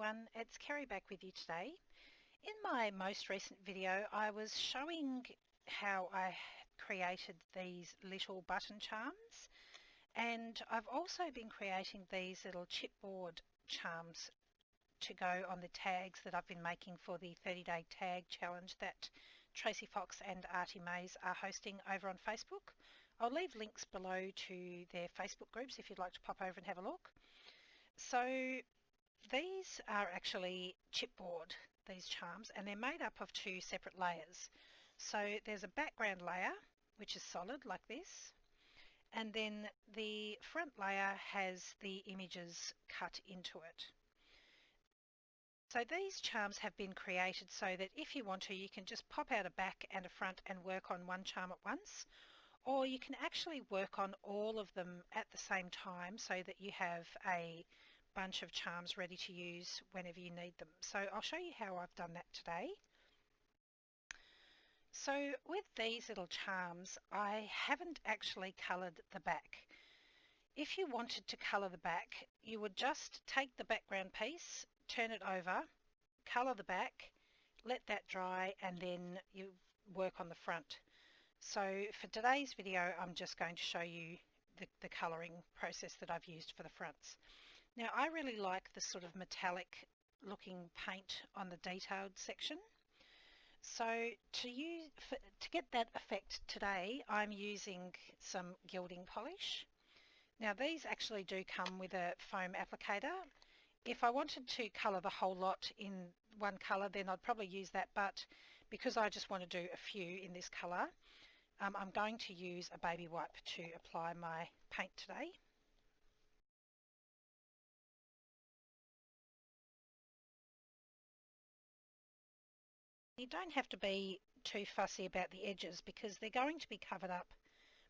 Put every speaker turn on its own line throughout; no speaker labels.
everyone, it's Kerry back with you today. In my most recent video I was showing how I created these little button charms, and I've also been creating these little chipboard charms to go on the tags that I've been making for the 30-day tag challenge that Tracy Fox and Artie Mays are hosting over on Facebook. I'll leave links below to their Facebook groups if you'd like to pop over and have a look. So these are actually chipboard, these charms, and they're made up of two separate layers. So there's a background layer, which is solid like this, and then the front layer has the images cut into it. So these charms have been created so that if you want to, you can just pop out a back and a front and work on one charm at once, or you can actually work on all of them at the same time so that you have a bunch of charms ready to use whenever you need them. So I'll show you how I've done that today. So with these little charms, I haven't actually coloured the back. If you wanted to colour the back, you would just take the background piece, turn it over, colour the back, let that dry, and then you work on the front. So for today's video, I'm just going to show you the colouring process that I've used for the fronts. Now I really like the sort of metallic looking paint on the detailed section. So to get that effect today, I'm using some gilding polish. Now these actually do come with a foam applicator. If I wanted to colour the whole lot in one colour, then I'd probably use that, but because I just want to do a few in this colour, I'm going to use a baby wipe to apply my paint today. You don't have to be too fussy about the edges because they're going to be covered up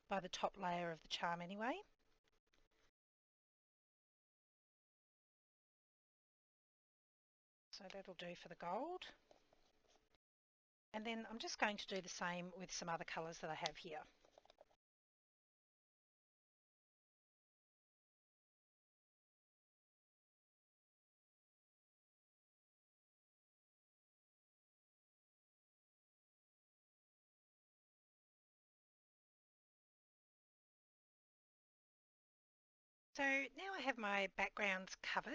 by the top layer of the charm anyway. So that'll do for the gold. And then I'm just going to do the same with some other colours that I have here. So now I have my backgrounds covered.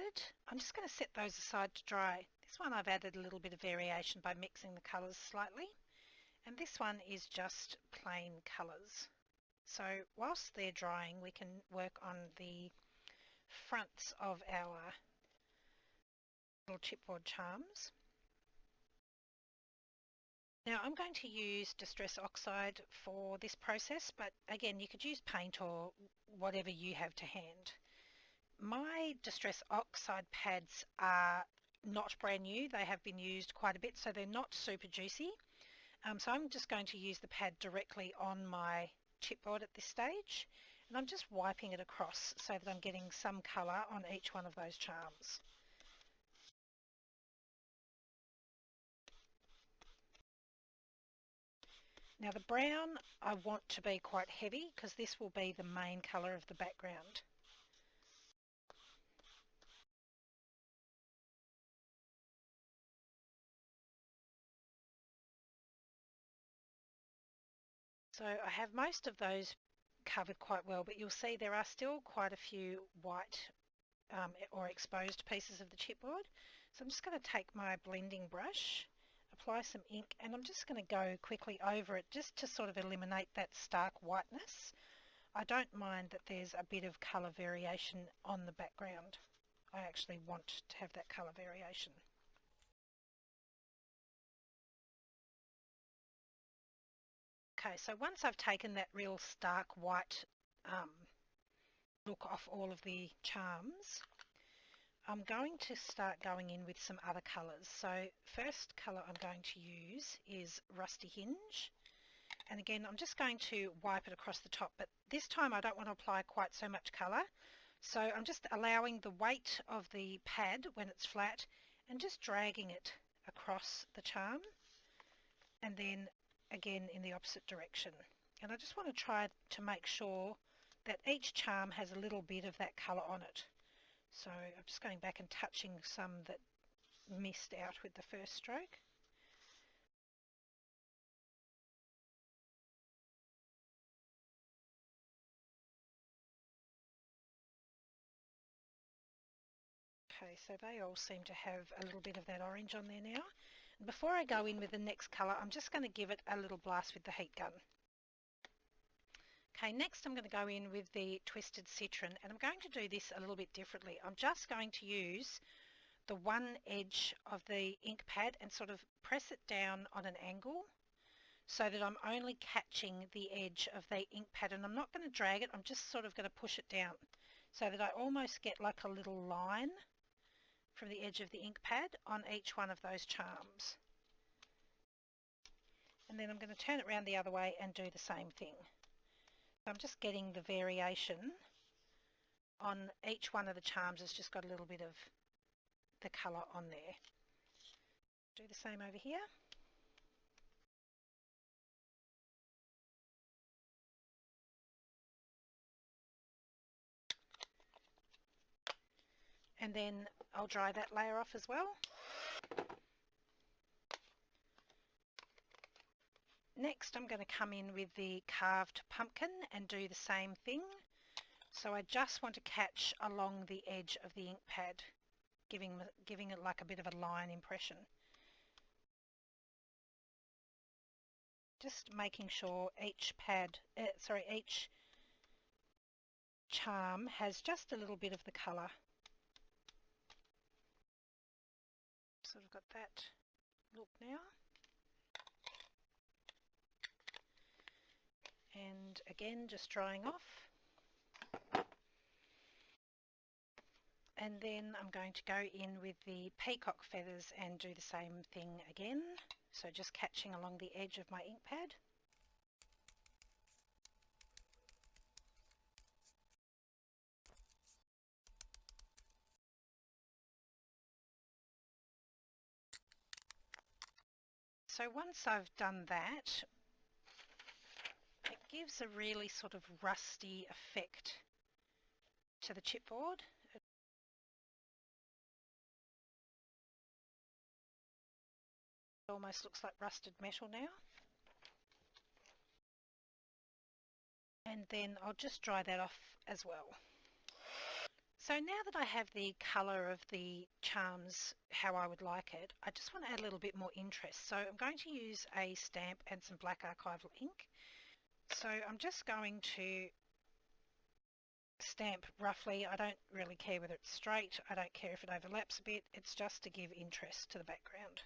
I'm just going to set those aside to dry. This one I've added a little bit of variation by mixing the colours slightly, and this one is just plain colours. So whilst they're drying, we can work on the fronts of our little chipboard charms. Now I'm going to use Distress Oxide for this process, but again you could use paint or whatever you have to hand. My Distress Oxide pads are not brand new, they have been used quite a bit, so they're not super juicy. So I'm just going to use the pad directly on my chipboard at this stage, and I'm just wiping it across so that I'm getting some colour on each one of those charms. Now the brown I want to be quite heavy because this will be the main colour of the background. So I have most of those covered quite well, but you'll see there are still quite a few white or exposed pieces of the chipboard. So I'm just going to take my blending brush, apply some ink, and I'm just going to go quickly over it just to sort of eliminate that stark whiteness. I don't mind that there's a bit of colour variation on the background. I actually want to have that colour variation. Okay, so once I've taken that real stark white look off all of the charms, I'm going to start going in with some other colours. So first colour I'm going to use is Rusty Hinge. And again, I'm just going to wipe it across the top, but this time I don't want to apply quite so much colour. So I'm just allowing the weight of the pad when it's flat and just dragging it across the charm, and then again in the opposite direction. And I just want to try to make sure that each charm has a little bit of that colour on it. So I'm just going back and touching some that missed out with the first stroke. Okay, so they all seem to have a little bit of that orange on there now. And before I go in with the next colour, I'm just going to give it a little blast with the heat gun. Okay, next I'm going to go in with the Twisted Citron, and I'm going to do this a little bit differently. I'm just going to use the one edge of the ink pad and sort of press it down on an angle so that I'm only catching the edge of the ink pad, and I'm not going to drag it, I'm just sort of going to push it down so that I almost get like a little line from the edge of the ink pad on each one of those charms. And then I'm going to turn it around the other way and do the same thing. So I'm just getting the variation on each one of the charms. It's just got a little bit of the colour on there. Do the same over here. And then I'll dry that layer off as well. Next I'm going to come in with the carved pumpkin and do the same thing. So I just want to catch along the edge of the ink pad, giving it like a bit of a line impression. Just making sure each charm has just a little bit of the colour. Sort of got that look now. And again, just drying off. And then I'm going to go in with the peacock feathers and do the same thing again. So just catching along the edge of my ink pad. So once I've done that, it gives a really sort of rusty effect to the chipboard. It almost looks like rusted metal now. And then I'll just dry that off as well. So now that I have the colour of the charms how I would like it, I just want to add a little bit more interest. So I'm going to use a stamp and some black archival ink. So I'm just going to stamp roughly. I don't really care whether it's straight, I don't care if it overlaps a bit, it's just to give interest to the background.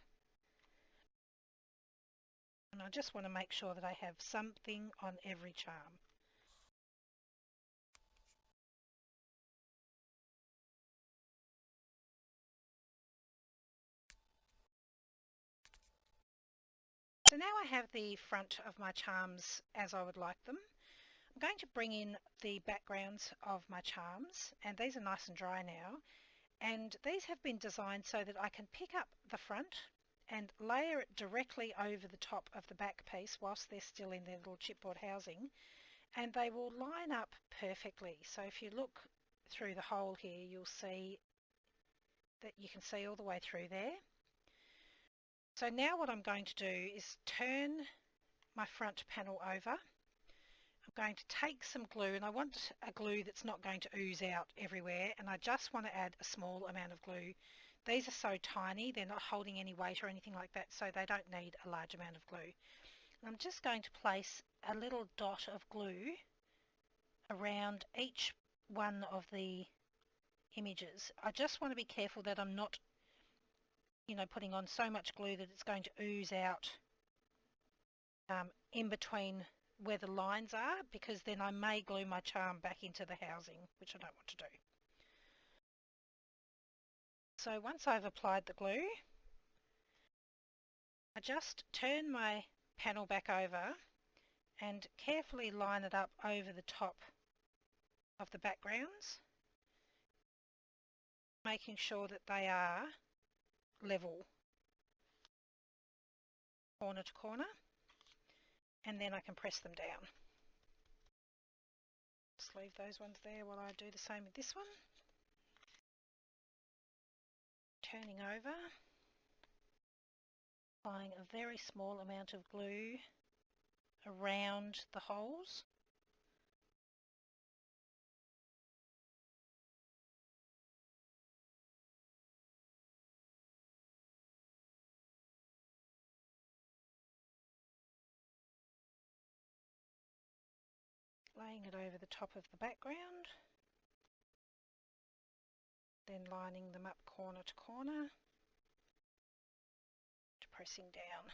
And I just want to make sure that I have something on every charm. So now I have the front of my charms as I would like them. I'm going to bring in the backgrounds of my charms, and these are nice and dry now, and these have been designed so that I can pick up the front and layer it directly over the top of the back piece whilst they're still in their little chipboard housing, and they will line up perfectly. So if you look through the hole here, you'll see that you can see all the way through there. So now what I'm going to do is turn my front panel over. I'm going to take some glue, and I want a glue that's not going to ooze out everywhere, and I just want to add a small amount of glue. These are so tiny, they're not holding any weight or anything like that, so they don't need a large amount of glue. And I'm just going to place a little dot of glue around each one of the images. I just want to be careful that I'm not putting on so much glue that it's going to ooze out in between where the lines are, because then I may glue my charm back into the housing, which I don't want to do. So once I've applied the glue, I just turn my panel back over and carefully line it up over the top of the backgrounds, making sure that they are level corner to corner, and then I can press them down. Just leave those ones there while I do the same with this one. Turning over, applying a very small amount of glue around the holes. Laying it over the top of the background, then lining them up corner to corner, pressing down.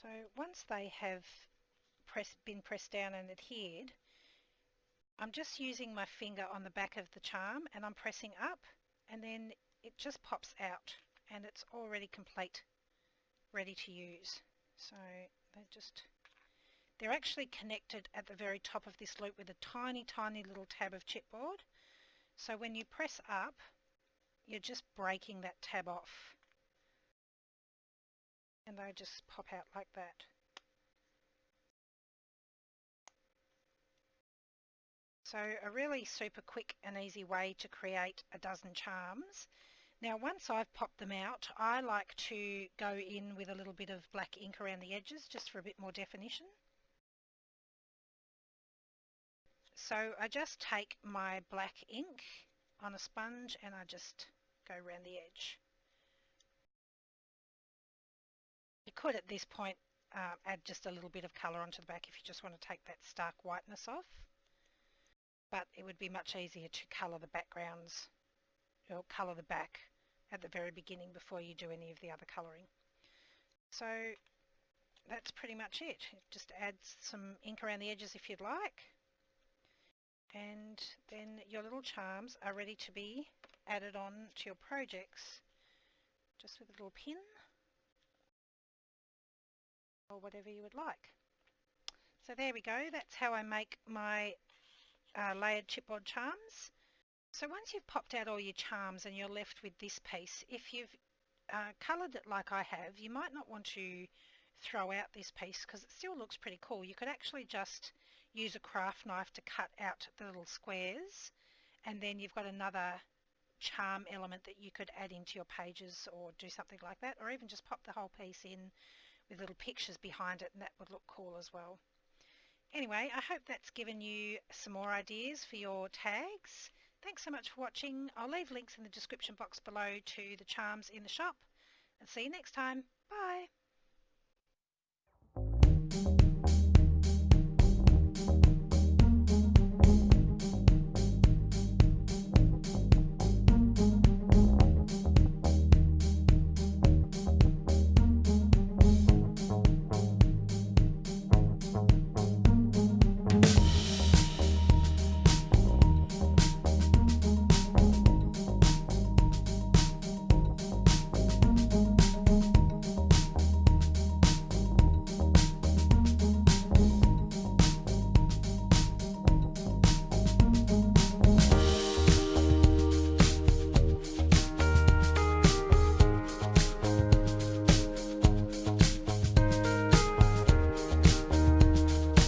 So once they have been pressed down and adhered, I'm just using my finger on the back of the charm and I'm pressing up, and then it just pops out and it's already complete, ready to use. So they're actually connected at the very top of this loop with a tiny little tab of chipboard. So when you press up, you're just breaking that tab off and they just pop out like that. So a really super quick and easy way to create a dozen charms. Now once I've popped them out, I like to go in with a little bit of black ink around the edges just for a bit more definition. So I just take my black ink on a sponge and I just go around the edge. You could at this point add just a little bit of colour onto the back if you just want to take that stark whiteness off, but it would be much easier to colour the backgrounds or colour the back at the very beginning before you do any of the other colouring. So that's pretty much it. Just add some ink around the edges if you'd like, and then your little charms are ready to be added on to your projects just with a little pin or whatever you would like. So there we go, that's how I make my layered chipboard charms. So once you've popped out all your charms and you're left with this piece, if you've coloured it like I have, you might not want to throw out this piece because it still looks pretty cool. You could actually just use a craft knife to cut out the little squares, and then you've got another charm element that you could add into your pages or do something like that, or even just pop the whole piece in with little pictures behind it, and that would look cool as well. Anyway, I hope that's given you some more ideas for your tags. Thanks so much for watching. I'll leave links in the description box below to the charms in the shop, and see you next time. Bye!